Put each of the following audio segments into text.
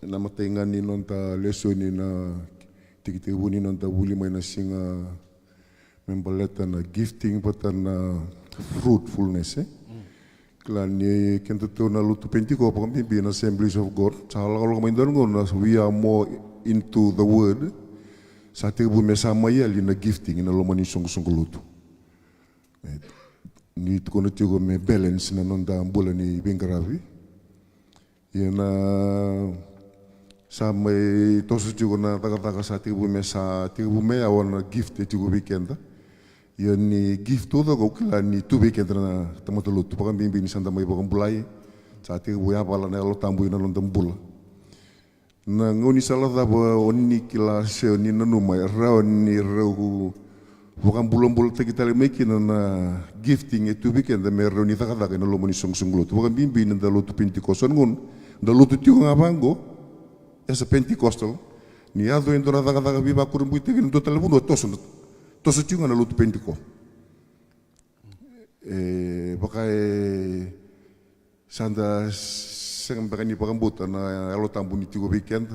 namatenga ni nonta leso ni na tikitibu ni nonta buli may na singa membaleta na gifting pata na fruitfulness Klan ni kento to na lutu pentiko pa kami in Assemblies of God. Sa kalau kami doon na we are more into the word. Sa tibu mesama ya li na gifting na lomani song lutu. Ni to kono tigo me balance na nonda ambula ni bengaravi. Yana sa may toso tigo na taga sa tibu me awan na gift tigo weekend. Yan ni gift todo ko kila ni tubig kaya na tamatulot. Pakan bimbi ni santa may bakang bulay. Sa ating buya pala na alo tamboy na lontang bula. Na ngoni salada ba onni kila seo ni nanumay raw ni raw bakang bulang kita lemeki na gifting e tubig kaya may raw ni takatake na lomo ni song-songlot. Pakan bimbi na daluto Pentecost. Ngon daluto tiyo nga bango sa Pentecostal ni ado endo na takatake biba kurumbuy tigil ito talabuno toso tiyo nga naluto Pentiko. Baka sanda sang baka ni pakambuta na alo tambo ni tigo weekend.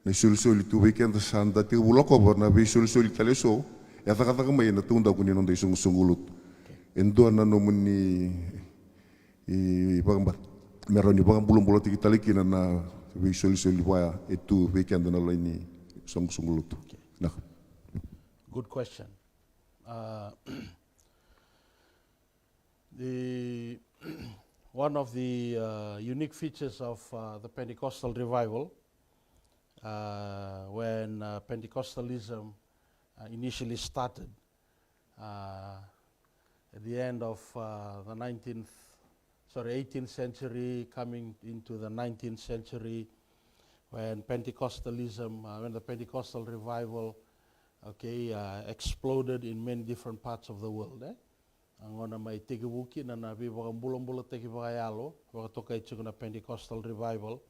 Na isul-sul ito weekend sanda tigo bulako ba na isul-sul italeso. Yata-kata kamay na tunda ko ni nung sungulot. Endo na naman ni pakambat. Meron ni pakang bulong-bulong tikitalikin na isul-sul waya ito weekend na lang ni sungulot. Nah. Good question. One of the unique features of the Pentecostal revival, when Pentecostalism initially started at the end of the 18th century, coming into the 19th century, when the Pentecostal revival exploded in many different parts of the world. Ang ona may tigibuki na nabi bakang bulong-bulong tigibakayalo, baka toka ito na Pentecostal revival.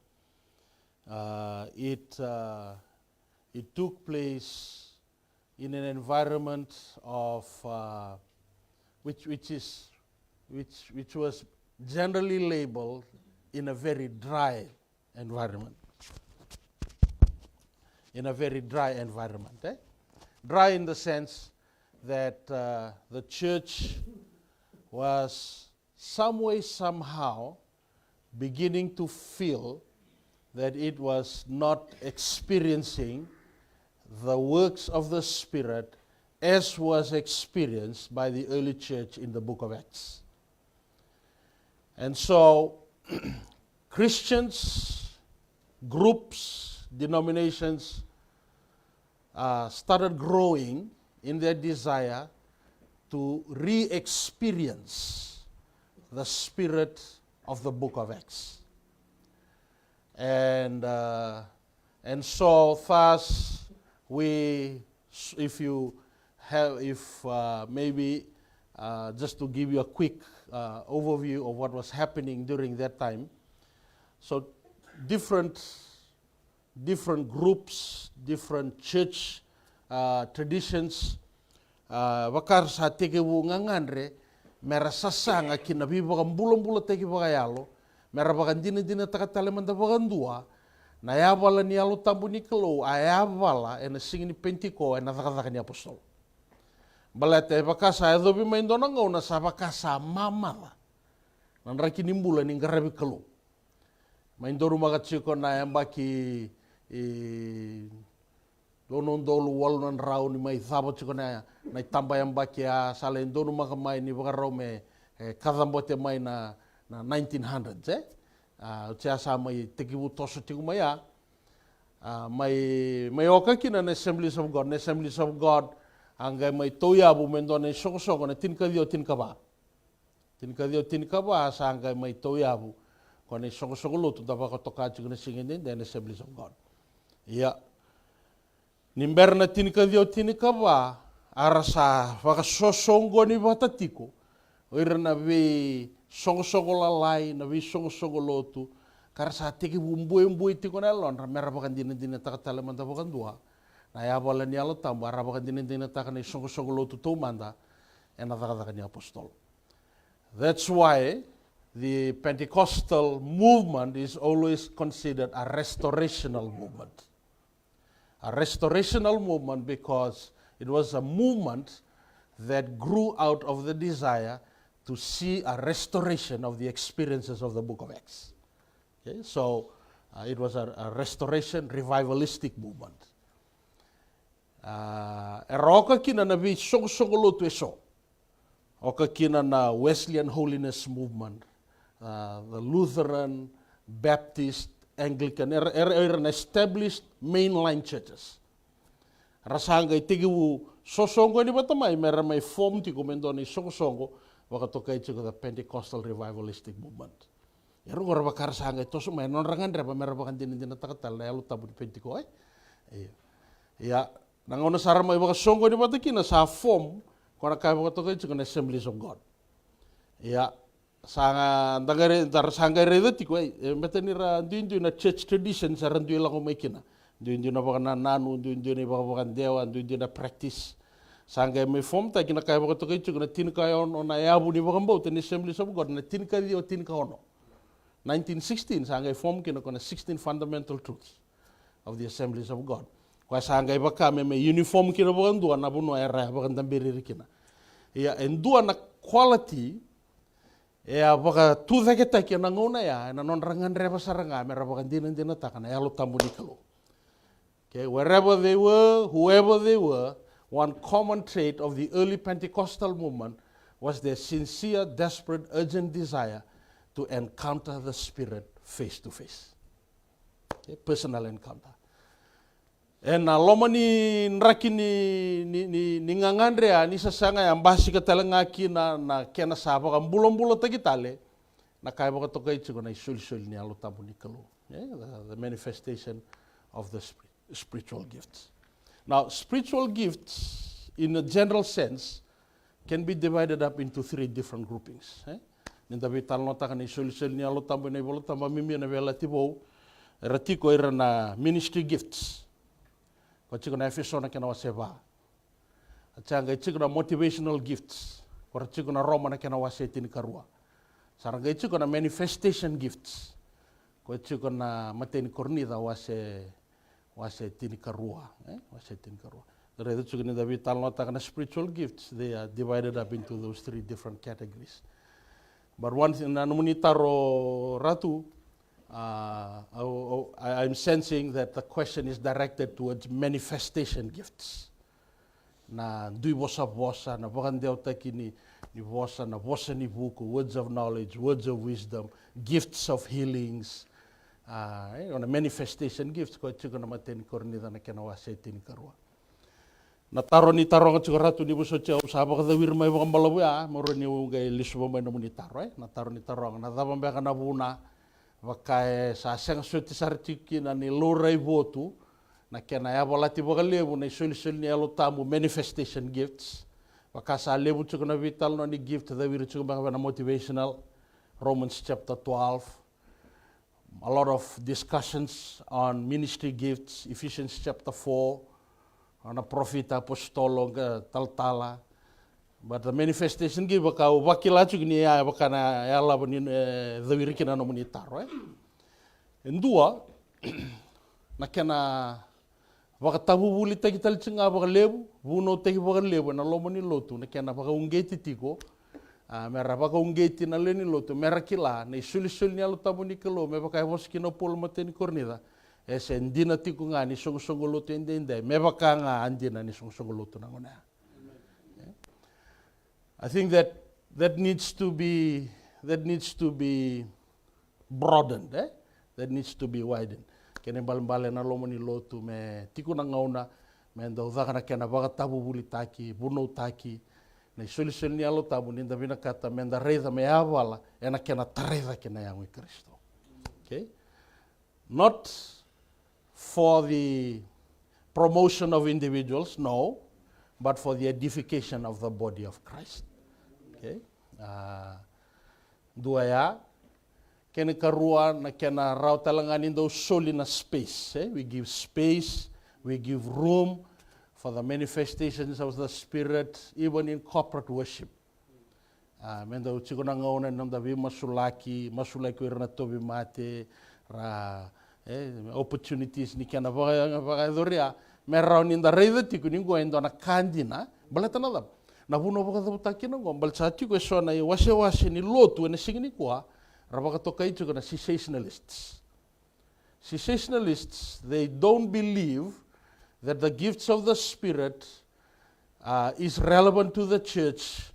It took place in an environment of which was generally labeled in a very dry environment. Dry in the sense that the church was some way, somehow beginning to feel that it was not experiencing the works of the Spirit as was experienced by the early church in the book of Acts. And so Christians, groups, denominations started growing in their desire to re-experience the spirit of the book of Acts. And so thus maybe just to give you a quick overview of what was happening during that time. So different groups, different church traditions, wakar sa tigibu ngangandre, mera sasanga kinabiba kang bulong-bulong tigiba kayalo, mera bakan dina takataleman da bakan dua, na yabala ni alo tambu ni kelo, ayabala ena singin ni Pentiko ena takataka ni apostol. Balete bakasa edo bi maindona ngau na sa bakasa mamala, nan raki nimbula ni ngarabi kelo. Maindoru magatsiko na yambaki donon dolu walunan rau ni mai thabo chiko na tamba yambaki a salen donu makamai ni bagarau me kadambote mai na 1900s utia sa mai tekibu toso tiku maya mai okakina na Assemblies of God anggai mai toyabu mendone soko na tinkadio tinkaba sa anggai mai toyabu kone soko lutu tabaka toka chiko na singin din Assemblies of God. Ya. Nimber na tinikadio tinikaba arasa wakasosongo ni batatiko. Oira na vi songo lalai na vi songo lotu karasa tiki bumbui tiko na lon ramera bakan dina takatala manda bakan dua. Na ya bala ni alo tamba arabakan dina takani songo lotu to manda ena takataka ni apostol. That's why the Pentecostal movement is always considered a restorational movement. A restorational movement because it was a movement that grew out of the desire to see a restoration of the experiences of the book of Acts. Okay? So it was a restoration, revivalistic movement. Oka kina na vi songolotu eso. Oka kina na Wesleyan Holiness Movement, the Lutheran, Baptist, Anglican, an established mainline churches. Rasanga itigiwu sosongo ni batamay mera may form ti komendo ni sosongo wakatoka ito the Pentecostal revivalistic movement. Yaro ngora bakar sanga ito so may nonrangan reba mera bakan din natakatal na yalu tabu Penteko ay. Ya nangono sara may baka songo ni batakina sa form kona kaya wakatoka ito na Assemblies of God. Ya sanga ndagare dar sanga redati ko ay metanira ndu na church tradition sa randu lang ko may kina. Ndu na baka nanu ndu na baka dewa ndu na practice. Sanga may form ta kina kaya baka tokai chuk na tin kaya ono na yabu ni baka mbau tani Assemblies of God na tin kaya o tin ka ono. 1916 sanga form kina kona 16 fundamental truths of the Assemblies of God. Kwa sanga baka may uniform kina baka ndua na buno era baka ndambiri kina. Ya ndua na quality baka tuza kita kina ngona ya na non rangan reba saranga mera baka dinan takana ya lo tambu ni kalo. Okay, wherever they were, whoever they were, one common trait of the early Pentecostal movement was their sincere, desperate, urgent desire to encounter the Spirit face to face. Okay, personal encounter. And loma ni nraki ni ngangandrea ni sasanga yang basi katalanga na kena saba kan bulong-bulong tagitale na kaya baka tokay tsiko na isul-sul ni alotabu ni kalu. The manifestation of the spiritual gifts. Now, spiritual gifts, in a general sense, can be divided up into 3 different groupings. Ninda vital nota kan isul-sul ni alotabu na ibolotamba mimi na vela tibo ratiko ira na ministry gifts. Kachiko na Efeso na kena waseba. Atchanga chiko na motivational gifts. Kora chiko na Roma na kena waseti ni karua. Saranga chiko na manifestation gifts. Ko chiko na mateni kornida wase tini karua. Wase tini karua. The other chiko ni David talnota kana spiritual gifts. They are divided up into those 3 different categories. But one thing na numunitaro ratu. I'm sensing that the question is directed towards manifestation gifts. Na dui bosa na bakandeo taki ni bosa na bosa ni buku, words of knowledge, words of wisdom, gifts of healings, on a manifestation gifts ko chiko na mateni kornida na kenawa setini karua. Na taro ni taro nga ratu ni buso chao usaba ka dawir may bakambalabu ya moro ni ugay lisbo may namuni taro na taro ni taro na dabang beka na buna Wakai sa siyang suti sartiki na ni loray votu na kena ya walati bakalebu na isul-sul ni alotamu manifestation gifts. Waka sa lebu chuko na vital no ni gift da wiru chuko baka na motivational Romans chapter 12. A lot of discussions on ministry gifts, Ephesians chapter 4, on a prophet apostolog taltala. But the manifestation gift baka wakila chuk ni ya baka na ya labo ni dawirikin na nomunitar, Endua na kena baka tabubuli tagi talchinga baka lebu buno tagi baka lebu na lomo ni lotu na kena baka ungeti tiko mera baka ungeti na leni lotu mera kila na isul-sul ni alo tabu ni kalo me baka hos kinopol mateni kornida ese ndina tiko nga ni song-songo lotu ende me baka nga andina ni song-songo lotu na ngona. I think that needs to be broadened, That needs to be widened. Kene bal-bale na lomo ni lotu me tiku na ngauna me ndauda kana kena baga tabu buli taki, buno taki, na isul-sul ni alo tabu ninda bina kata me nda reza me awala ena kena tareza kena yangu Kristo. Okay? Not for the promotion of individuals, no, but for the edification of the body of Christ. Okay? Dua ya, kena karua na kena rau talanganin daw soli na space. We give space, we give room for the manifestations of the Spirit, even in corporate worship. Menda uchikuna ngauna nanda vi masulaki irna tobi mate ra opportunities ni kana vaga doria merra ni nda reida tiku ni go endo na kandina balatana da na vuno vaga do takina go bal sati go so na wase ni lotu na singini kwa ra vaga tokai tukuna cessationalists. Cessationalists, they don't believe that the gifts of the Spirit is relevant to the church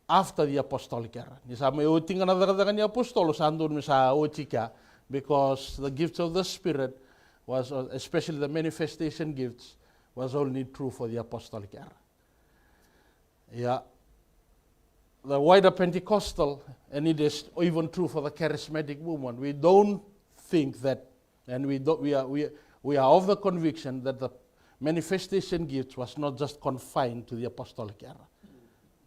after the apostolic era. Ni sa may uting na daga ni apostolos andun mi sa utika because the gifts of the Spirit was, especially the manifestation gifts, was only true for the apostolic era. Yeah, the wider Pentecostal, and it is even true for the charismatic movement. We don't think that, and we are of the conviction that the manifestation gifts was not just confined to the apostolic era.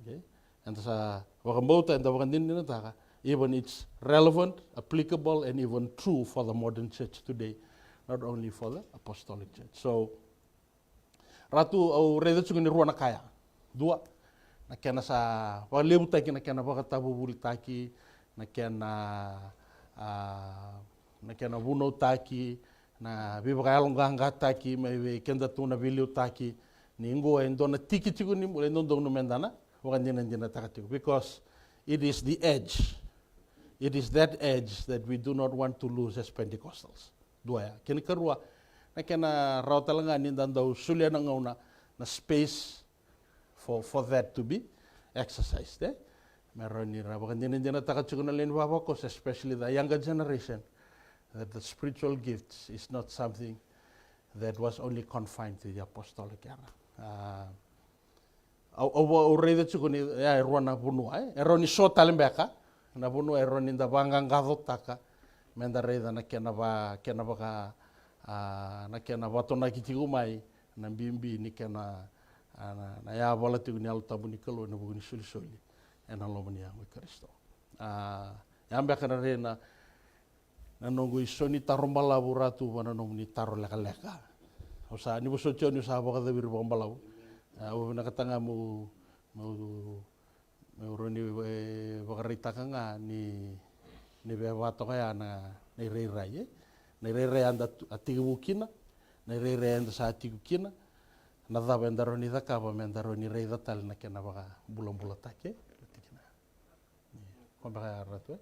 Okay? And sa wakamota and the wakandin even it's relevant, applicable, and even true for the modern church today, not only for the apostolic church. So, ratu au reda tsuguni ruana kaya. Dua, na kena sa walebu taki na kena wakatabu buli taki, na kena vuno taki, na bibakayalonganga taki, may kenda tuna biliu taki, ni ingo endo na tiki tsuguni mule endo no mendana, wakandina takatiku, because it is the edge. It is that edge that we do not want to lose as Pentecostals. Dua ya. Kini karua na kena rautalanga ni dandau sulia na ngauna na space for that to be exercised. Meron ni rabakan din takachukuna len babakos, especially the younger generation, that the spiritual gifts is not something that was only confined to the apostolic era. Already tsukuni erona bunua, eroni so talembeka. Na bunu eroni da bangang gadotaka menda reda na kena baka na kena batona kitigumai na bimbi ni kena na ya wala tu ni alta buni kalo na buni suli ena lomani ang Kristo ya ambeka na rena na nongo isoni tarombala buratu wana nongo ni taro leka osa ni buso ni sa baka da bir bombalau na katanga mu Meuroni wakarita ka nga ni bewato kaya na naireirai naireirai anda atigukina naireirai anda sa atigukina na daba endaro ni dakaba mendaro ni rei datal na kena baka bulan-bulan take. Kung baka aratu